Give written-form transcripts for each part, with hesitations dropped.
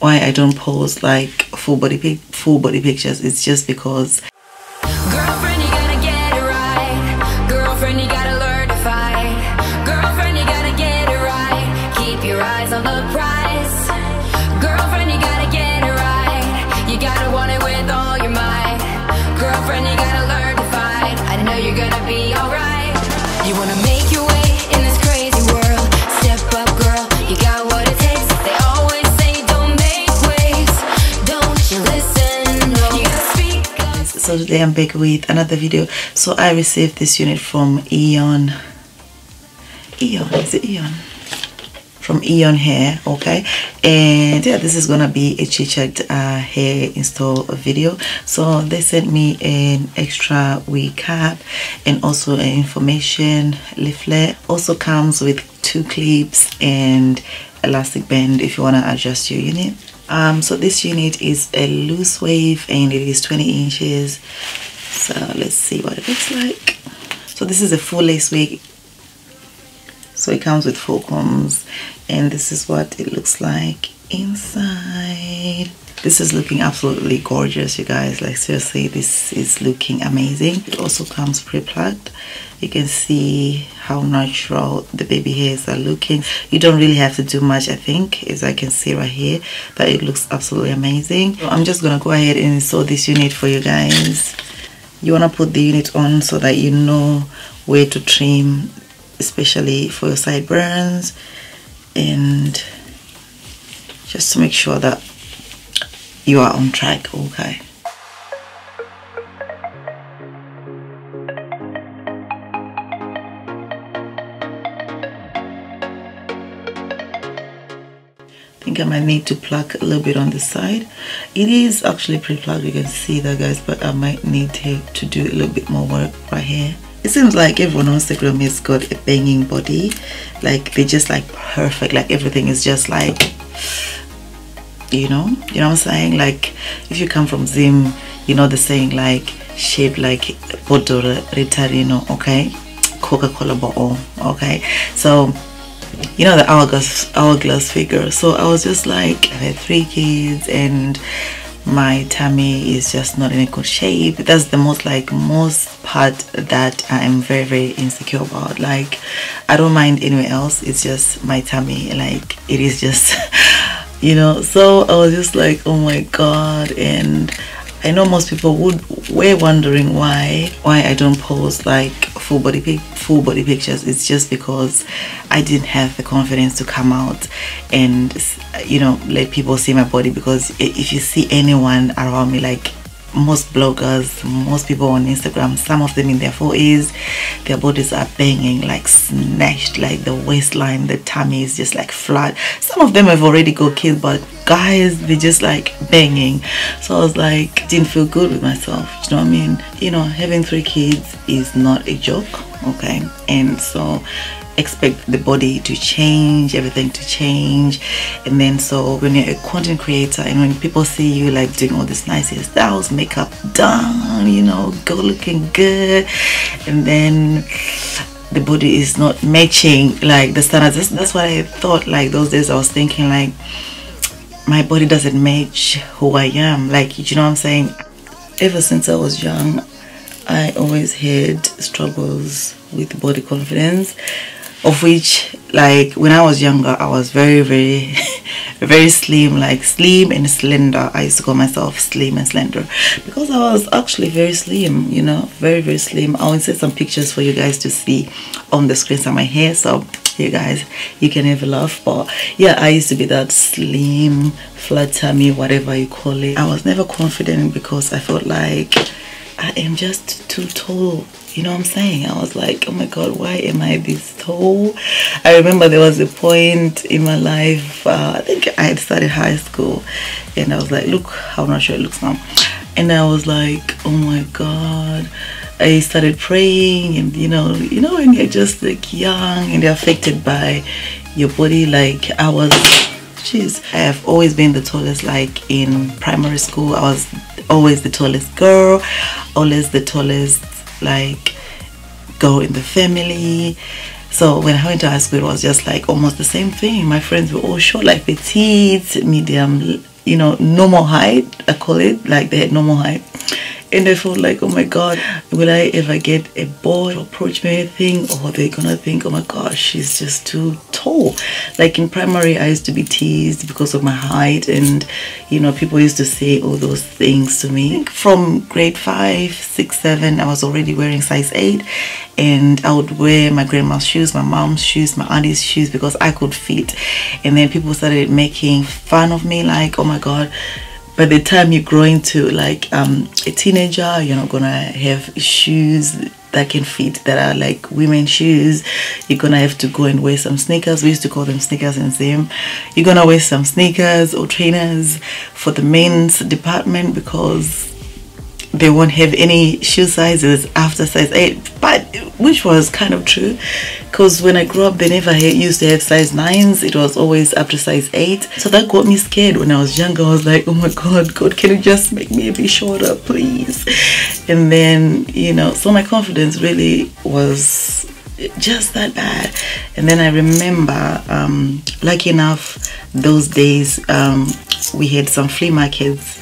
why I don't post like full body pictures. It's just because girlfriend, you gotta get it right. Girlfriend, you gotta learn to fight. Girlfriend, you gotta get it right. Keep your eyes on the prize. Girlfriend, you gotta get it right. You gotta want it with all your might. Girlfriend, you gotta learn to fight. I know you're gonna be alright. You wanna make your way in this crazy world. Step up, girl, you got what it takes. They always say don't make waves. Don't you listen, no. You gotta speak up. So today I'm back with another video. So I received this unit from Eayon. Is it Eayon? From Eayon hair, okay? And yeah, this is gonna be a chit-chat hair install video. So they sent me an extra wig cap and also an information leaflet. Also comes with 2 clips and elastic band if you want to adjust your unit. So this unit is a loose wave and it is 20 inches. So let's see what it looks like. So this is a full lace wig. So it comes with 4 combs and this is what it looks like inside. This is looking absolutely gorgeous, you guys. Like seriously, this is looking amazing. It also comes pre-plucked. You can see how natural the baby hairs are looking. You don't really have to do much, I think, as I can see right here, that it looks absolutely amazing. So I'm just gonna go ahead and install this unit for you guys. You want to put the unit on so that you know where to trim, especially for your sideburns, and just to make sure that you are on track, okay? I think I might need to pluck a little bit on the side. It is actually pre-plucked, you can see that, guys, but I might need to do a little bit more work right here. It seems like everyone on Instagram has got a banging body. Like they're just like perfect. Like everything is just like, you know what I'm saying? Like if you come from Zim, you know the saying like shaped like Bodoro Ritarino, okay? Coca-Cola bottle, okay? So you know the hourglass figure. So I was just like, I had 3 kids and my tummy is just not in a good shape. That's the most part that I am very, very insecure about. Like I don't mind anywhere else, it's just my tummy. Like it is just you know. So I was just like, oh my god. And I know most people were wondering why I don't post like full body pictures. It's just because I didn't have the confidence to come out and, you know, let people see my body. Because if you see anyone around me, like most bloggers, most people on Instagram, some of them in their 40s, their bodies are banging, like snatched, like the waistline, the tummy is just like flat. Some of them have already got kids, but guys, they're just like banging. So I was like, didn't feel good with myself, you know what I mean? You know, having 3 kids is not a joke, okay? And so expect the body to change, everything to change. And then so when you're a content creator and when people see you like doing all this nice hairstyles, makeup done, you know, go looking good, and then the body is not matching like the standards. That's what I thought. Like those days I was thinking like my body doesn't match who I am, like, you know what I'm saying? Ever since I was young, I always had struggles with body confidence, of which, like, when I was younger, I was very, very, very slim, like slim and slender. I used to call myself slim and slender because I was actually very slim, you know, very, very slim. I'll insert some pictures for you guys to see on the screens of my hair, so you guys, you can have a laugh. But yeah, I used to be that slim, flat tummy, whatever you call it. I was never confident because I felt like I am just too tall, you know what I'm saying? I was like, oh my god, why am I this tall? I remember there was a point in my life, I think I had started high school, and I was like, look how natural it looks now. And I was like, oh my god. I started praying, and you know when you're just like young and you're affected by your body, like I was, jeez, I have always been the tallest. Like in primary school, I was always the tallest girl, always the tallest like girl in the family. So when I went to high school, it was just like almost the same thing. My friends were all short, like petite, medium you know, normal height, I call it, like they had normal height. And I felt like, oh my god, will I ever get a boy to approach me or anything, or they're gonna think, oh my gosh, she's just too tall. Like in primary, I used to be teased because of my height, and you know, people used to say all those things to me. From grade 5, 6, 7, I was already wearing size 8, and I would wear my grandma's shoes, my mom's shoes, my auntie's shoes, because I could fit. And then people started making fun of me, like, oh my god, by the time you grow into like a teenager, you're not gonna have shoes that can fit, that are like women's shoes. You're gonna have to go and wear some sneakers. We used to call them sneakers in Zim. You're gonna wear some sneakers or trainers for the men's department, because they won't have any shoe sizes after size 8. But which was kind of true, because when I grew up, they never used to have size 9s. It was always up to size 8. So that got me scared. When I was younger, I was like, oh my god, God, can you just make me a bit shorter, please? And then, you know, so my confidence really was just that bad. And then I remember, lucky enough, those days we had some flea markets.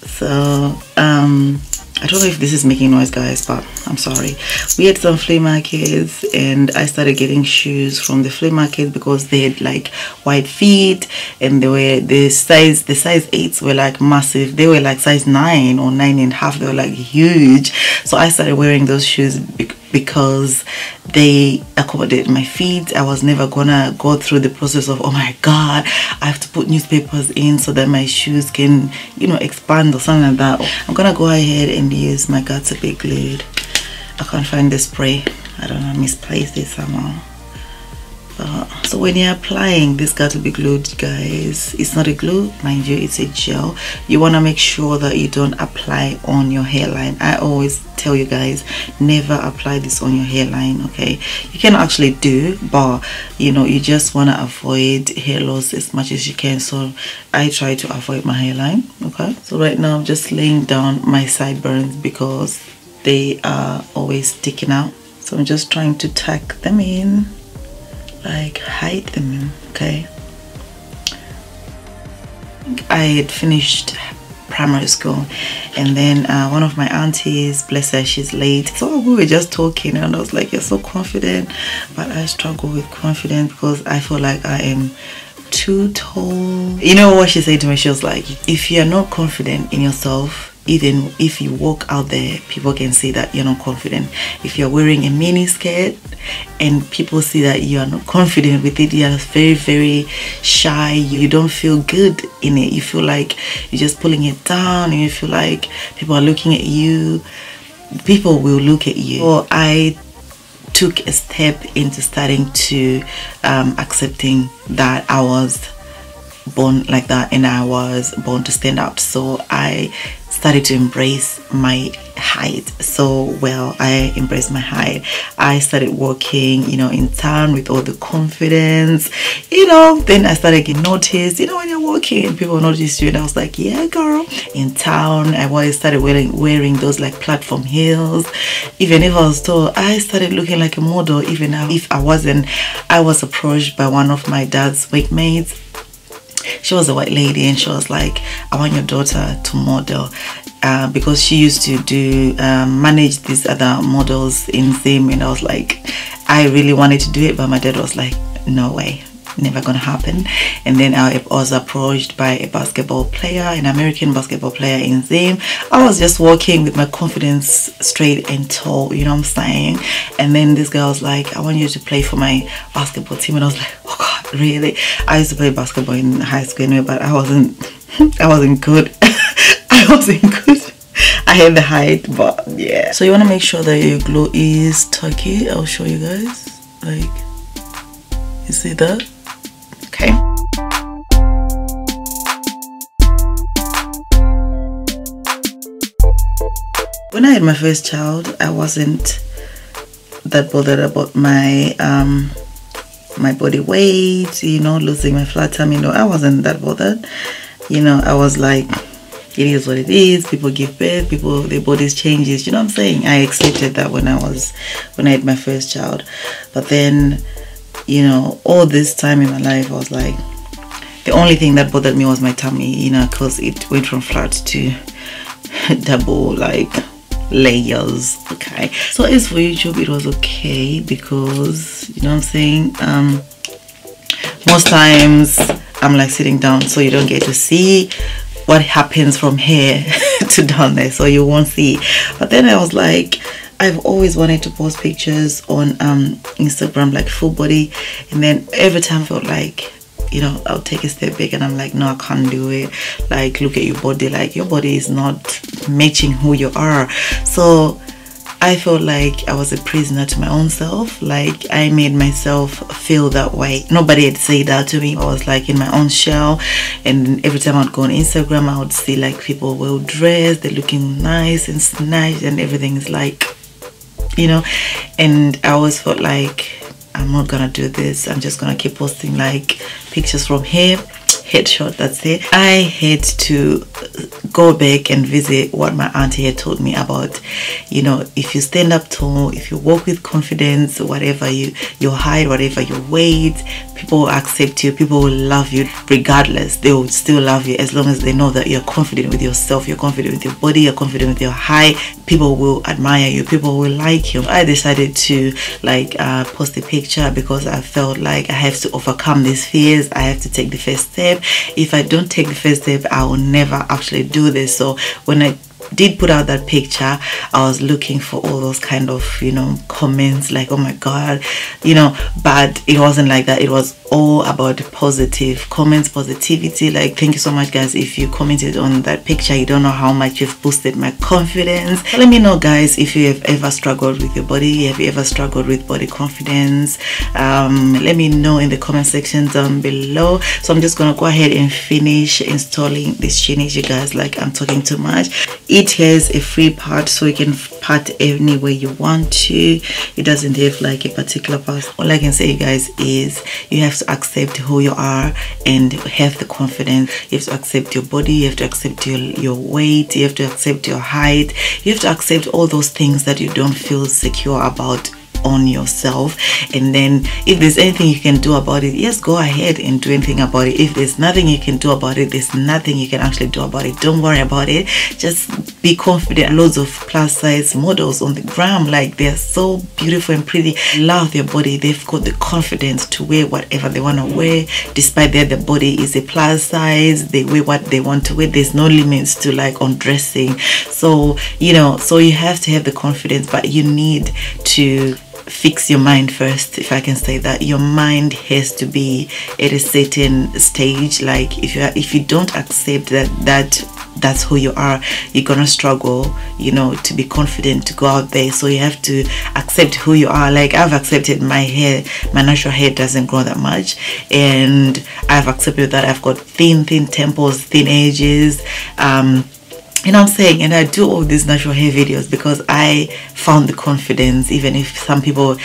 So I don't know if this is making noise, guys, but I'm sorry. We had some flea markets, and I started getting shoes from the flea market because they had like wide feet, and they were the size 8s were like massive. They were like size 9 or 9.5. They were like huge. So I started wearing those shoes because they accommodate my feet. I was never gonna go through the process of, oh my god, I have to put newspapers in so that my shoes can, you know, expand or something like that. I'm gonna go ahead and use my Got to Be Glued. I can't find the spray. I don't know, I misplaced it somehow. So when you're applying this Got to Be Glued, guys, it's not a glue, mind you, it's a gel. You want to make sure that you don't apply on your hairline. I always tell you guys, never apply this on your hairline, okay? You can actually do, but you know, you just want to avoid hair loss as much as you can. So I try to avoid my hairline, okay? So right now I'm just laying down my sideburns because they are always sticking out. So I'm just trying to tuck them in, like hide them in, okay? I had finished primary school, and then one of my aunties, bless her, she's late, so we were just talking, and I was like, you're so confident. But I struggle with confidence because I feel like I am too tall. You know what she said to me? She was like, if you're not confident in yourself, even if you walk out there, people can see that you're not confident. If you're wearing a mini skirt and people see that you are not confident with it, you're very, very shy, you don't feel good in it, you feel like you're just pulling it down, and you feel like people are looking at you, people will look at you. So I took a step into starting to accepting that I was born like that, and I was born to stand out. So I started to embrace my height. So well, I embraced my height. I started walking, you know, in town with all the confidence, you know. Then I started getting noticed, you know, when you're walking and people notice you, and I was like, yeah girl, in town. I started wearing those like platform heels. Even if I was tall, I started looking like a model. Even if I wasn't, I was approached by one of my dad's workmates. She was a white lady, and she was like, I want your daughter to model, because she used to do manage these other models in Zim. And I was like, I really wanted to do it, but my dad was like, no way, never gonna happen. And then I was approached by a basketball player, an American basketball player in Zim. I was just walking with my confidence straight and tall, you know what I'm saying? And then this girl was like, I want you to play for my basketball team. And I was like, oh god, really? I used to play basketball in high school anyway, but I wasn't good. I wasn't good. I had the height, but yeah. So you want to make sure that your glue is tucky. I'll show you guys. Like, you see that? Okay. When I had my first child, I wasn't that bothered about my my body weight, you know, losing my flat tummy. No, I wasn't that bothered. You know, I was like, it is what it is. People give birth, their bodies changes, you know what I'm saying? I accepted that when I had my first child. But then, you know, all this time in my life, I was like, The only thing that bothered me was my tummy, you know, because it went from flat to double like layers. Okay, so as for YouTube, it was okay, because you know what I'm saying, most times I'm like sitting down, so you don't get to see what happens from here to down there, so you won't see. But then I was like, I've always wanted to post pictures on Instagram, like full body, and then every time I felt like, you know, I'll take a step back and I'm like, no, I can't do it. Like, look at your body, like your body is not matching who you are. So I felt like I was a prisoner to my own self. Like, I made myself feel that way. Nobody had said that to me. I was like in my own shell, and every time I'd go on Instagram, I would see like people well dressed, they're looking nice and snatched, and everything is like, you know. And I always felt like, I'm not gonna do this. I'm just gonna keep posting like pictures from here, headshot, that's it. I had to go back and visit what my auntie had told me about, you know, if you stand up tall, if you walk with confidence, whatever your height, whatever your weight, people will accept you, people will love you regardless. They will still love you as long as they know that you're confident with yourself, you're confident with your body, you're confident with your height. People will admire you, people will like you. I decided to like post a picture because I felt like I have to overcome these fears. I have to take the first step. If I don't take the first step, I will never actually do this. So when I did put out that picture, I was looking for all those kind of, you know, comments like, oh my god, you know, but it wasn't like that. It was all about positive comments, positivity. Like, thank you so much guys. If you commented on that picture, you don't know how much you've boosted my confidence. Let me know guys if you have ever struggled with your body. Have you ever struggled with body confidence? Let me know in the comment section down below. So I'm just gonna go ahead and finish installing this unit, you guys. Like, I'm talking too much. It has a free part, so you can part any way you want to. It doesn't have like a particular part. All I can say guys is you have to accept who you are and have the confidence. You have to accept your body, you have to accept your weight, you have to accept your height, you have to accept all those things that you don't feel secure about on yourself. And then if there's anything you can do about it, yes, go ahead and do anything about it. If there's nothing you can do about it, there's nothing you can actually do about it. Don't worry about it, just be confident. Loads of plus size models on the gram, like they're so beautiful and pretty, love their body, they've got the confidence to wear whatever they want to wear, despite that the body is a plus size, they wear what they want to wear. There's no limits to like undressing. So you know, so you have to have the confidence, but you need to fix your mind first, if I can say that. Your mind has to be at a certain stage. Like if you don't accept that's who you are, you're gonna struggle, you know, to be confident to go out there. So you have to accept who you are. Like, I've accepted my hair, my natural hair doesn't grow that much, and I've accepted that I've got thin temples, thin edges, you know what I'm saying. And I do all these natural hair videos because I found the confidence, even if some people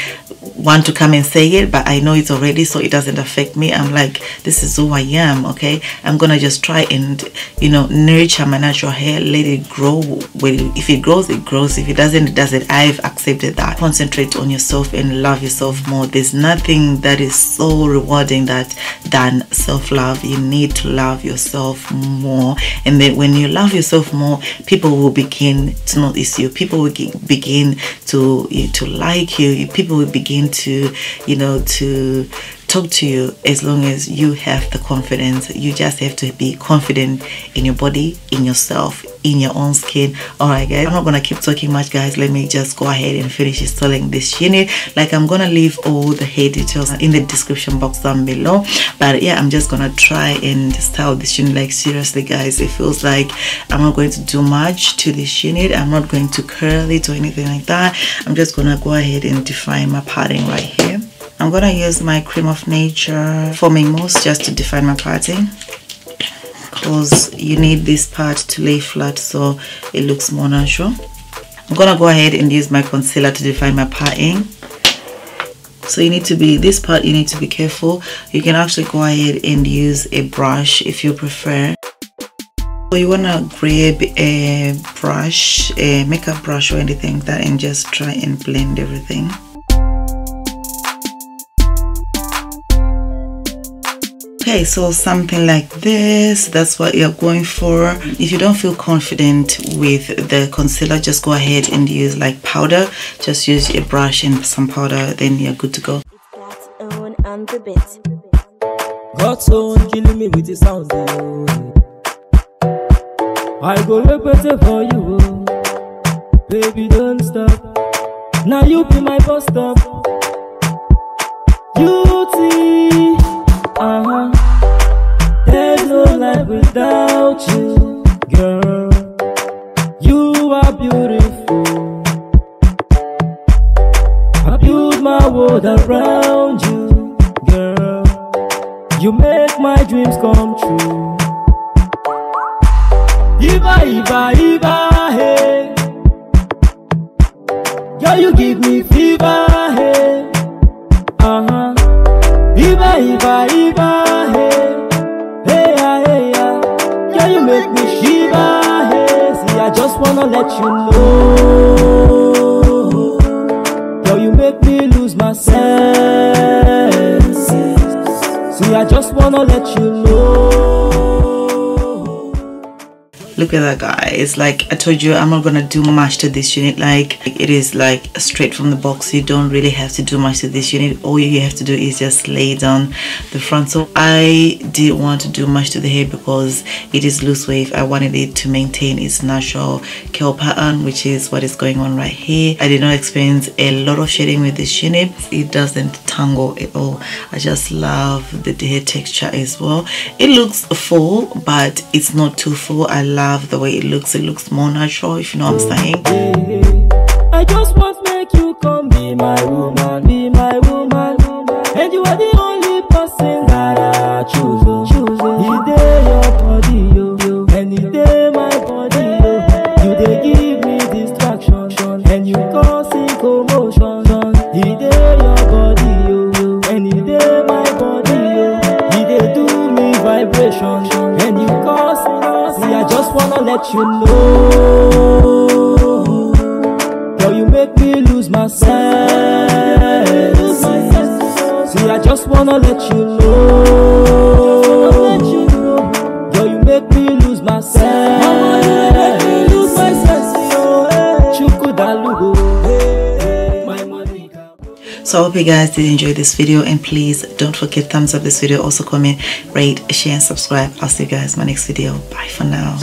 want to come and say it, but I know it already, so it doesn't affect me. I'm like, this is who I am. Okay, I'm gonna just try and, you know, nurture my natural hair, let it grow. Well, if it grows, it grows. If it doesn't, it doesn't. I've accepted that. Concentrate on yourself and love yourself more. There's nothing that is so rewarding than self-love. You need to love yourself more, and then when you love yourself more, people will begin to notice you. People will begin to like you. People will begin to, you know, to talk to you. As long as you have the confidence, you just have to be confident in your body, in yourself, in your own skin. All right guys, I'm not gonna keep talking much guys. Let me just go ahead and finish installing this unit. Like, I'm gonna leave all the hair details in the description box down below, but yeah, I'm just gonna try and style this unit. Like, seriously guys, it feels like I'm not going to do much to this unit. I'm not going to curl it or anything like that. I'm just gonna go ahead and define my parting right here. I'm gonna use my Cream of Nature foaming mousse just to define my parting, because you need this part to lay flat so it looks more natural. I'm gonna go ahead and use my concealer to define my parting. So you need to be, this part you need to be careful. You can actually go ahead and use a brush if you prefer. So you wanna grab a brush, a makeup brush or anything like that, and just try and blend everything. Okay, so something like this, that's what you're going for. If you don't feel confident with the concealer, just go ahead and use like powder. Just use a brush and some powder, then you're good to go. God's own killing me with the sound. I go repeat it for you, baby, don't stop. Now you be my bus stop. Beauty, there's no life without you, girl. You are beautiful. I build my world around you, girl. You make my dreams come true. Iba, Iba, Iba, hey. Girl, you give me fever, hey. Iba, Iba, Iba, hey. Hey, yeah, hey, yeah. Girl, you make me shiver, hey. See, I just wanna let you know. Girl, you make me lose my senses. See, I just wanna let you know. Look at that, guys. Like I told you, I'm not gonna do much to this unit. Like it is like straight from the box. You don't really have to do much to this unit. All you have to do is just lay down the front. So I didn't want to do much to the hair because it is loose wave. I wanted it to maintain its natural curl pattern, which is what is going on right here. I did not experience a lot of shading with this unit. It doesn't tangle at all. I just love the hair texture as well. It looks full, but it's not too full. I love the way it looks more natural, if you know what I'm saying. I just want to make you come be my woman, be my woman. And you are the only person that I choose. You day your body, yo, and you day my body, yo. You they give me distraction, and you causing commotion. You day your body, yo, and you day my body, yo. You they do me vibration, and you causing. See, I just wanna let you know. Girl, you make me lose my sense. See, I just wanna let you know. Girl, you make me lose my sense. Mama, you make me lose my sense. So I hope you guys did enjoy this video, and please don't forget thumbs up this video. Also comment, rate, share and subscribe. I'll see you guys in my next video. Bye for now.